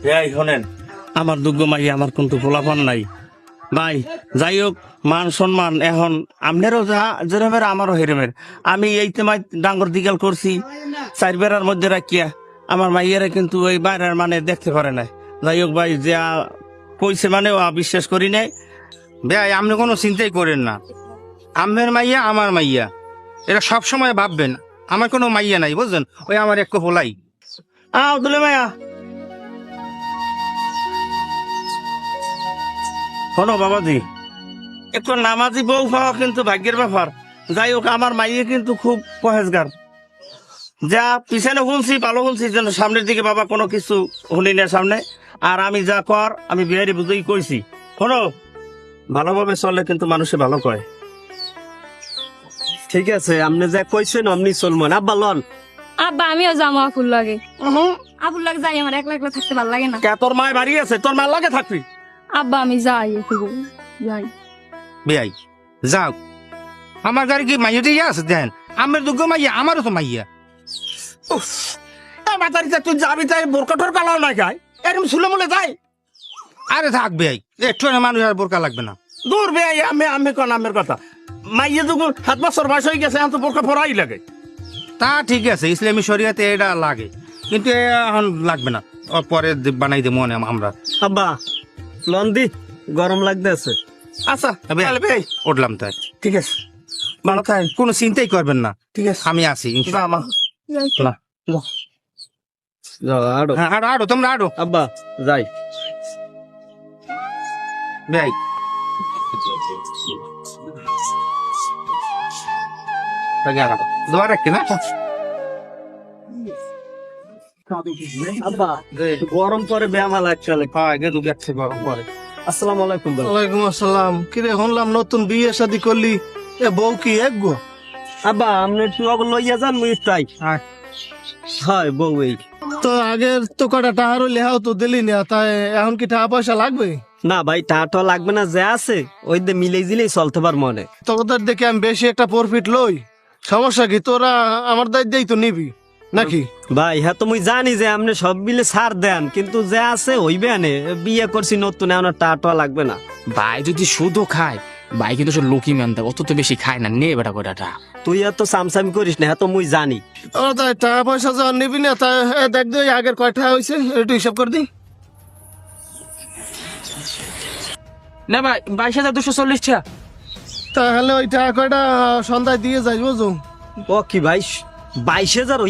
এই শোনেন, আমার দুগ্গ মাই আমার কিন্তু পোলাপান নাই ভাই। যাই হোক, মান সম্মান এখন আপনারও যা যেরমের আমারও হেরেমের। আমি এই তোমায় ডাঙ্গর দিগাল করছি 4 বেড়ার মধ্যে রাখিয়া, আমার মাইয়ারা কিন্তু ওই বাইরের মানে দেখতে পারে না। যাই হোক ভাই, যা কইছে মানে বিশ্বাস করি নাই। ভাই আপনি কোনো চিন্তাই করেন না, আমের মাইয়া আমার মাইয়া, এটা সব সময় ভাববেন। আমার কোনো মাইয়া নাই বুঝলেন, ওই আমার এক পোলাই। দুলে মাইয়া শোনো বাবাজি, একটু নামাজি বউ পাওয়া কিন্তু ভাগ্যের ব্যাপার। যাই হোক, আমার মাইয়ে কিন্তু খুব পহেজগার। যা পিছনে শুনছি ভালো শুনছি, যেন সামনের দিকে বাবা কোনো কিছু শুনি না সামনে। আর আমি যা কর আমি বিহারি বুঝেই কইছি। শোনো, ভালোভাবে চললে কিন্তু মানুষে ভালো কয়। ঠিক আছে, আপনি যা কইছেন অমনি চলবো না। আব্বা লন। আব্বা আমিও যাবো আপুর লাগে। আপুর লাগে যাই, আমার একলা একলা থাকতে ভালো লাগে না। কে তোর মায় বাড়ি আছে, তোর মা লাগে থাকবি। আব্বা আমি যাই একটু যাই। ভাই যাও, আমার গাড়ি কি মাইয়া দিয়ে আছে দেন, আমের দুগ্গ মাইয়া আমারও তো মাইয়া। বাজারিতে তুই যাবি তাই বোরকা টোরকা লাও না খায়, এরকম সুলে মুলে যাই। আরে থাক ভাই, একটু মানুষ আর বোরকা লাগবে না। দূর বে, আমি কোন আমের কথা। মাইয়ে যখন 7 বছর বয়স হয়ে গেছে, এখন তো বোরকা পরাই লাগে। তা ঠিক আছে, ইসলামী শরিয়াতে এটা লাগে, কিন্তু এখন লাগবে না, পরে বানাই দেবো মনে আমরা। আব্বা লন দি, গরম লাগতেছে। আচ্ছা ভাই, তাহলে বে, উঠলাম তাই। ঠিক আছে, ভালো থাক। কোনো চিন্তাই করবেন না, ঠিক আছে, আমি আছি যা ইনশাআল্লাহ। মা। না। যাও, আড়ো। হ্যাঁ, আরো তোমরা আরো আব্বা যাই। ভাই। দোয়া রাখি না। আব্বা গরম পরে ব্যায়ামা লাগছে। হ্যাঁ, গেদু গেছে গরম পরে। আসসালামু আলাইকুম ভাই। ওয়ালাইকুম আসসালাম। কিরে শুনলাম নতুন বিয়ে শাদী করলি, এ বউ কি এক গো? আব্বা আপনি একটু অগ লইয়া যান, মুই তাই। হ্যাঁ। হয় বউ এই। তো আগের তো কটা টাহারও লেহাও তো দিলি না, তাই এখন কি টাকা পয়সা লাগবে? না ভাই, টাটা লাগবে না, যা আছে ওই দিয়ে মিলেই দিলেই চলতে পার মনে। তোদের দেখে আমি বেশি একটা প্রফিট লই, সমস্যা কি? তোরা আমার দায়িত্বেই তো নিবি নাকি? ভাই হ্যাঁ, তো মুই জানি যে আপনি সব মিলে ছাড় দেন, কিন্তু যা আছে হইবে আনে। বিয়ে করছি নতুন, এখন টাটা লাগবে না। ভাই যদি শুধু খায়, ভাই কিন্তু সে লোকই মানতে অত তো বেশি খায় না, নে বেটা কয়টা। তুই এত সামসামি করিস না, হ্যাঁ তো মুই জানি। ও তাই টাকা পয়সা যখন নিবি না, তাই দেখ দে আগের কয়টা হয়েছে একটু হিসাব করে দি। না ভাই, 22,240 টাকা। তাহলে ওই টাকা কয়টা সন্ধ্যায় দিয়ে যাই বুঝো। ও কি ভাই, 22,000 হইয়ে